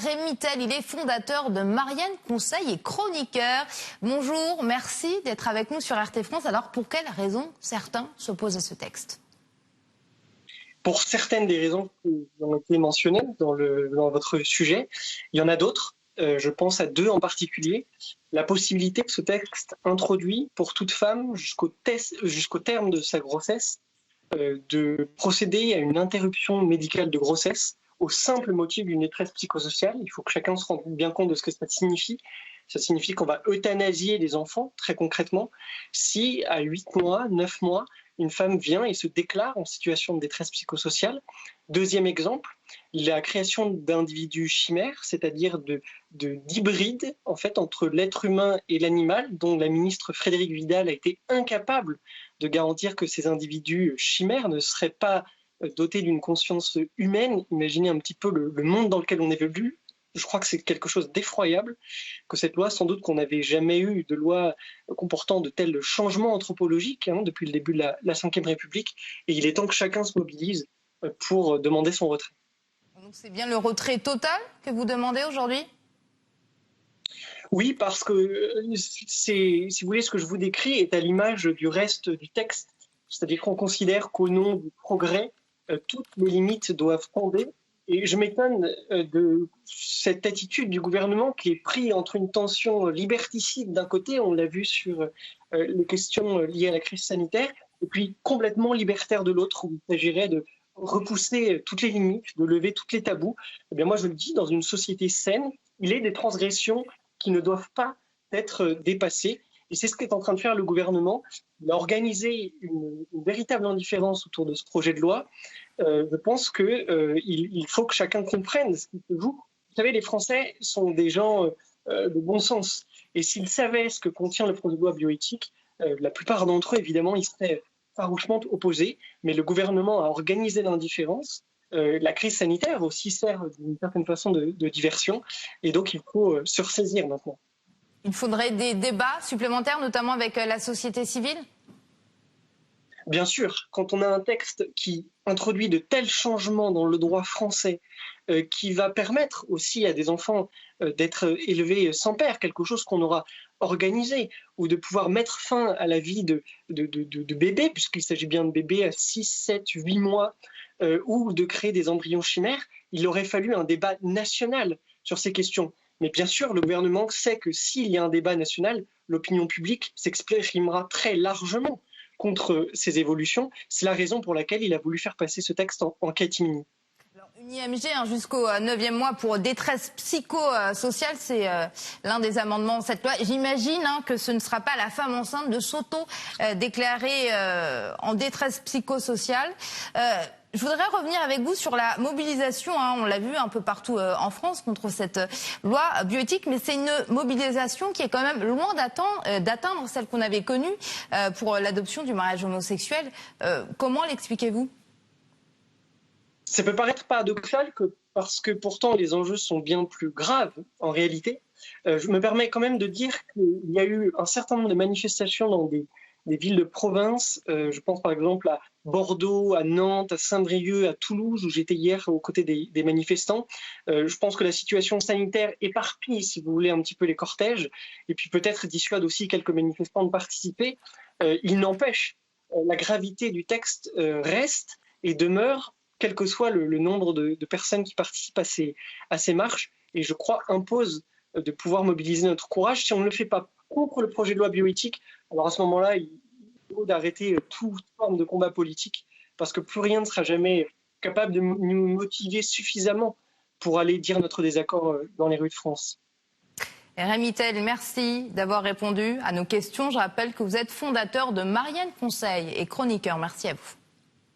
Rémy Tell, il est fondateur de Marianne Conseil et chroniqueur. Bonjour, merci d'être avec nous sur RT France. Alors, pour quelles raisons certains s'opposent à ce texte ? Pour certaines des raisons qui ont été mentionnées dans votre sujet, il y en a d'autres. Je pense à deux en particulier. La possibilité que ce texte introduit pour toute femme jusqu'au terme de sa grossesse de procéder à une interruption médicale de grossesse au simple motif d'une détresse psychosociale. Il faut que chacun se rende bien compte de ce que ça signifie. Ça signifie qu'on va euthanasier les enfants, très concrètement, si à 8 mois, 9 mois, une femme vient et se déclare en situation de détresse psychosociale. Deuxième exemple, la création d'individus chimères, c'est-à-dire d'hybrides en fait, entre l'être humain et l'animal, dont la ministre Frédérique Vidal a été incapable de garantir que ces individus chimères ne seraient pas dotés d'une conscience humaine. Imaginez un petit peu le monde dans lequel on évolue. Je crois que c'est quelque chose d'effroyable, que cette loi, sans doute qu'on n'avait jamais eu de loi comportant de tels changements anthropologiques depuis le début de la Ve République, et il est temps que chacun se mobilise pour demander son retrait. Donc c'est bien le retrait total que vous demandez aujourd'hui ? Oui, parce que si vous voulez, ce que je vous décris est à l'image du reste du texte, c'est-à-dire qu'on considère qu'au nom du progrès, toutes les limites doivent tomber. Et je m'étonne de cette attitude du gouvernement qui est pris entre une tension liberticide d'un côté, on l'a vu sur les questions liées à la crise sanitaire, et puis complètement libertaire de l'autre, où il s'agirait de repousser toutes les limites, de lever tous les tabous. Eh bien moi je le dis, dans une société saine, il est des transgressions qui ne doivent pas être dépassées. Et c'est ce qu'est en train de faire le gouvernement. Il a organisé une véritable indifférence autour de ce projet de loi. Je pense qu'il faut que chacun comprenne ce qui se joue. Vous savez, les Français sont des gens de bon sens. Et s'ils savaient ce que contient le projet de loi bioéthique, la plupart d'entre eux, évidemment, ils seraient farouchement opposés. Mais le gouvernement a organisé l'indifférence. La crise sanitaire aussi sert d'une certaine façon de diversion. Et donc, il faut se ressaisir maintenant. Il faudrait des débats supplémentaires, notamment avec la société civile ? Bien sûr, quand on a un texte qui introduit de tels changements dans le droit français, qui va permettre aussi à des enfants d'être élevés sans père, quelque chose qu'on aura organisé, ou de pouvoir mettre fin à la vie de bébés, puisqu'il s'agit bien de bébés à 6, 7, 8 mois, ou de créer des embryons chimères, il aurait fallu un débat national sur ces questions. Mais bien sûr, le gouvernement sait que s'il y a un débat national, l'opinion publique s'exprimera très largement contre ces évolutions. C'est la raison pour laquelle il a voulu faire passer ce texte en catimini. Alors, une IMG jusqu'au 9e mois pour détresse psychosociale, c'est l'un des amendements de cette loi. J'imagine que ce ne sera pas la femme enceinte de s'auto-déclarer en détresse psychosociale. Je voudrais revenir avec vous sur la mobilisation, on l'a vu un peu partout en France contre cette loi bioéthique, mais c'est une mobilisation qui est quand même loin d'atteindre celle qu'on avait connue pour l'adoption du mariage homosexuel. Comment l'expliquez-vous ? Ça peut paraître paradoxal parce que pourtant les enjeux sont bien plus graves en réalité. Je me permets quand même de dire qu'il y a eu un certain nombre de manifestations dans des villes de province. Je pense par exemple à Bordeaux, à Nantes, à Saint-Brieuc, à Toulouse, où j'étais hier aux côtés des manifestants. Je pense que la situation sanitaire éparpille, si vous voulez, un petit peu les cortèges, et puis peut-être dissuade aussi quelques manifestants de participer. Il n'empêche, la gravité du texte reste et demeure, quel que soit le nombre de personnes qui participent à ces marches, et je crois impose de pouvoir mobiliser notre courage. Si on ne le fait pas contre le projet de loi bioéthique, alors à ce moment-là, il faut d'arrêter toute forme de combat politique, parce que plus rien ne sera jamais capable de nous motiver suffisamment pour aller dire notre désaccord dans les rues de France. Rémy Tell, merci d'avoir répondu à nos questions. Je rappelle que vous êtes fondateur de Marianne Conseil et chroniqueur. Merci à vous.